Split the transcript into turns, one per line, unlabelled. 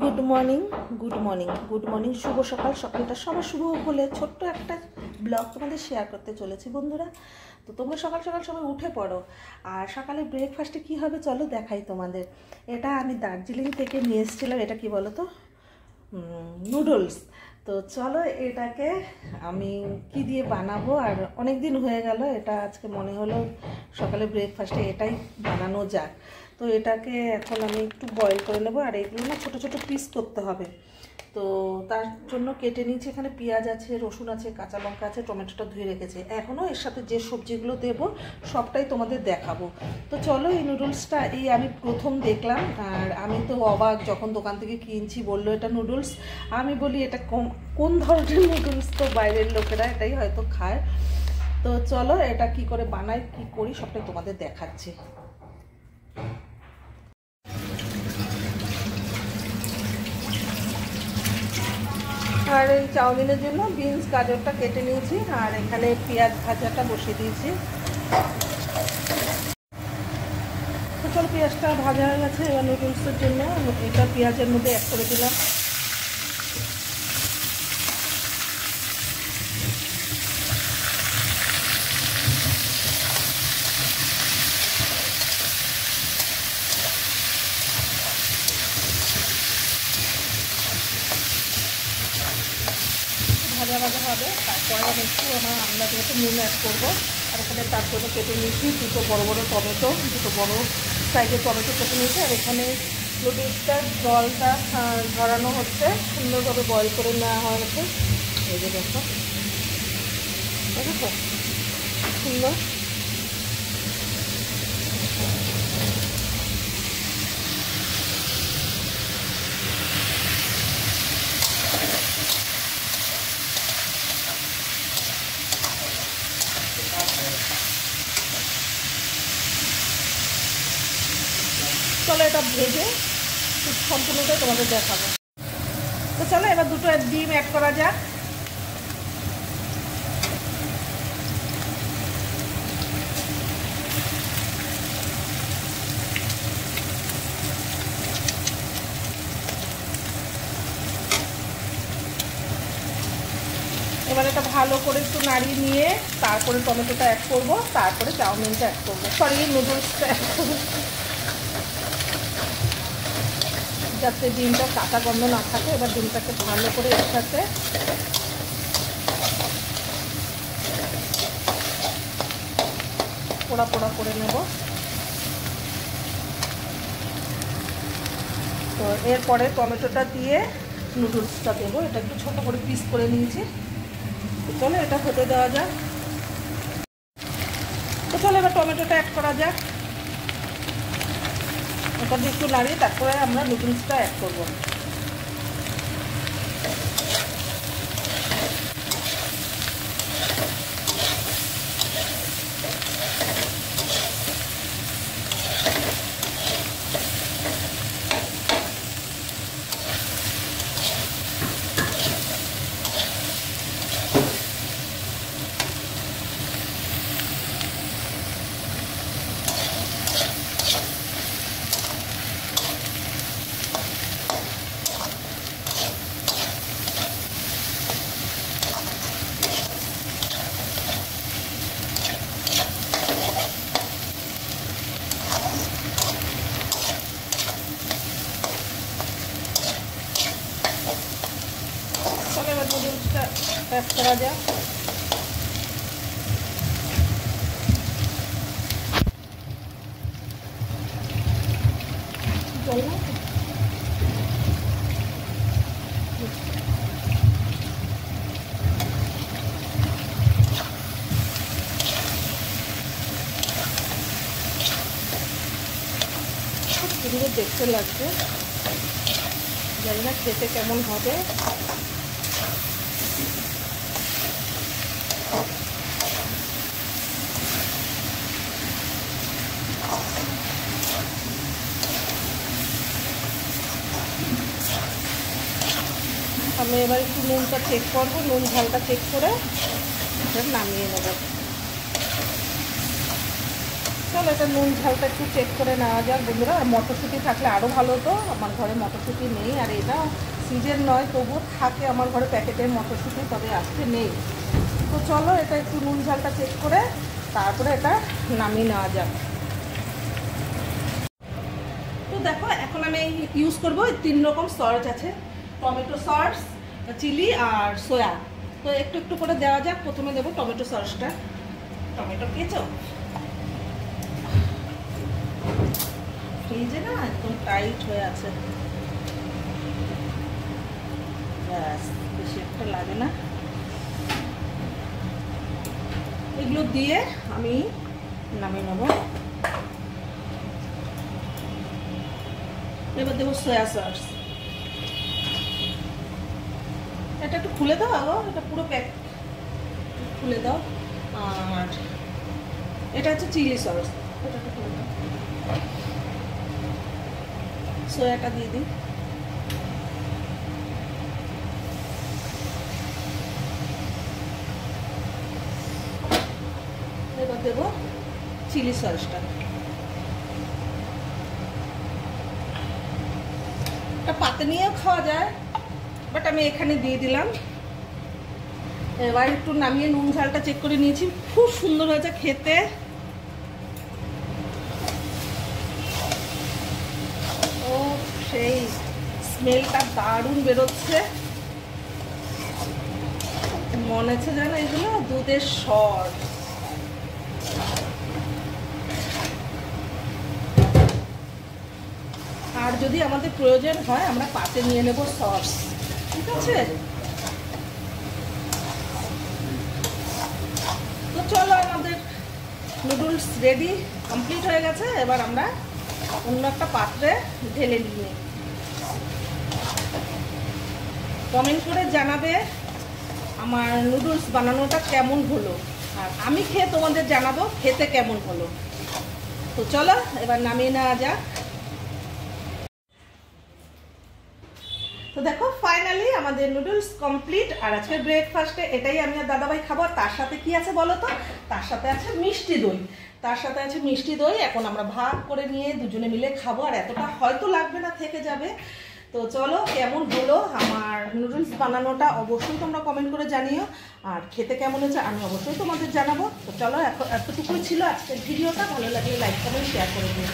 Good morning good morning good morning শুভ সকাল। সকালটা সবার শুভ হলে ছোট্ট একটা ব্লগ তোমাদের শেয়ার করতে চলেছি বন্ধুরা। তো তোমরা সকাল সকাল সবাই উঠে পড়ো। আর সকালে ব্রেকফাস্টে কী হবে চলো দেখাই তোমাদের। এটা আমি দার্জিলিং থেকে নিয়ে এসেছিলাম। এটা কি বলো তো, নুডলস। তো চলো এটাকে আমি কি দিয়ে বানাবো, আর অনেক দিন হয়ে গেল, এটা আজকে মনে হলো সকালে ব্রেকফাস্টে এটাই বানানো যাক। তো এটাকে এখন আমি একটু বয়েল করে নেবো। আর এগুলো না ছোটো ছোটো পিস করতে হবে। তো তার জন্য কেটে নিয়েছি। এখানে পেঁয়াজ আছে, রসুন আছে, কাঁচা লঙ্কা আছে, টমেটোটা ধুয়ে রেখেছি। এখনও এর সাথে যে সবজিগুলো দেবো সবটাই তোমাদের দেখাবো। তো চলো এই নুডলসটা আমি প্রথম দেখলাম। আর আমি তো অবাক, যখন দোকান থেকে কিনছি বললো এটা নুডলস। আমি বলি এটা কোন ধরনের নুডলস, তো বাইরের লোকেরা এটাই হয়তো খায়। তো চলো এটা কি করে বানাই কি করি সবটাই তোমাদের দেখাচ্ছি। আর এই চাউমিনের জন্য বিনস গাজরটা কেটে নিয়েছি। আর এখানে পেঁয়াজ ভাজাটা বসিয়ে দিয়েছি। তো চল পেঁয়াজটা ভাজা হয়ে গেছে। এবার নুডলসের জন্য এটা পেঁয়াজের মধ্যে অ্যাড করে দিলাম। ভাজা ভাজা হবে, তারপরে আমি একটু আমরা যেহেতু নুন অ্যাড করবো। আর এখানে তার জন্য কেটে নিয়েছি দুটো বড় বড় টমেটো, দুটো বড় সাইজের টমেটো কেটে নিয়েছি। আর এখানে নুডলসটার জলটা ঝরানো হচ্ছে, সুন্দরভাবে বয়েল করে নেওয়া হয়েছে। এই যে দেখো, দেখো সুন্দর। চলো এটা ভেজে সম্পূর্ণটাই তোমাদের দেখাবো। তো চলো এবার দুটো ডিম অ্যাড করা যাক। এবার এটা ভালো করে একটু নাড়িয়ে নিয়ে তারপরে টমেটোটা অ্যাড করবো, তারপরে চাউমিনটা অ্যাড করবো, সরি নুডলসটা অ্যাড করবো, যাতে ডিমটা কাঁচা গন্ধ না থাকে। এবার ডিমটাকে ভালো করে এর সাথে পোড়া পোড়া করে নেব। তো এরপরে টমেটোটা দিয়ে নুডলসটা দেবো। এটা একটু ছোটো করে পিস করে নিয়েছি। তো চলো এটা হতে দেওয়া যাক। তো চলো এবার টমেটোটা অ্যাড করা যাক। এটা দিয়ে একটু নাড়িয়ে তারপরে আমরা নুডলসটা অ্যাড করবো। এবার নুডলসটা অ্যাড করা যাক। জল না সুন্দর দেখতে লাগছে, জানি না খেতে কেমন হবে। আমি এবার একটু নুনটা চেক করবো, নুন ঝালটা চেক করে নামিয়ে নেব। চলো এটা নুন ঝালটা একটু চেক করে নেওয়া যাক বন্ধুরা। আর মটরশুঁটি থাকলে আরও ভালো হতো, আমার ঘরে মটরশুঁটি নেই। আর এটা সিজন নয়, তবুও থাকে আমার ঘরে প্যাকেটের মটরশুঁটি, তবে আজকে নেই। তো চলো এটা একটু নুন ঝালটা চেক করে তারপরে এটা নামিয়ে নেওয়া যাক। তো দেখো এখন আমি ইউজ করবো 3 রকম সস আছে, টমেটো সস, চিলি আর সোয়া। তো একটু একটু করে দেওয়া যাক। প্রথমে দেবো টমেটো সসটা, টমেটো কেচাপ। ফ্রিজে না একদম টাইট হয়ে আছে, ব্যাস বেশি একটা লাগে না। এগুলো দিয়ে আমি নামিয়ে নেব। এবার দেবো সয়া সস। এটা একটু খুলে দাও আগো, এটা পুরো প্যাক খুলে দাও। আর এটা হচ্ছে চিলি সস, এটা একটু খুলে দাও। সোয়াটা দিয়ে দিই। এবার দেবো চিলি সসটা। এটা পাতে নিয়েও খাওয়া যায়, বাট আমি এখানে দিয়ে দিলাম। এবার একটু নামিয়ে নুন ঝালটা চেক করে নিয়েছি, খুব সুন্দর হয়েছে খেতে। ও সেই স্মেলটা দারুণ বেরোচ্ছে। মনে হচ্ছে জানো এগুলো দুধের সর। আর যদি আমাদের প্রয়োজন হয় আমরা পাতে নিয়ে নেব সস, ঠিক আছে? তো চলো আমাদের নুডলস রেডি, কমপ্লিট হয়ে গেছে। এবার আমরা অন্য একটা পাত্রে ঢেলে নিই। কমেন্ট করে জানাবে আমার নুডলস বানানোটা কেমন হলো, আর আমি খেয়ে তোমাদের জানাবো খেতে কেমন হলো। তো চলো এবার নামিয়ে নেওয়া যাক। তো দেখো ফাইনালি আমাদের নুডলস কমপ্লিট। আর আজকে ব্রেকফাস্টে এটাই আমি আর দাদাভাই খাবো। তার সাথে কি আছে বলো তো? তার সাথে আছে মিষ্টি দই। এখন আমরা ভাগ করে নিয়ে দুজনে মিলে খাবো। আর এতটা হয়তো লাগবে না, থেকে যাবে। তো চলো কেমন হলো আমার নুডলস বানানোটা অবশ্যই তোমরা কমেন্ট করে জানিও। আর খেতে কেমন হয়েছে আমি অবশ্যই তোমাদের জানাবো। তো চলো এখন এতটুকুই ছিল আজকের ভিডিওটা। ভালো লাগলে লাইক কমেন্ট শেয়ার করে দিও।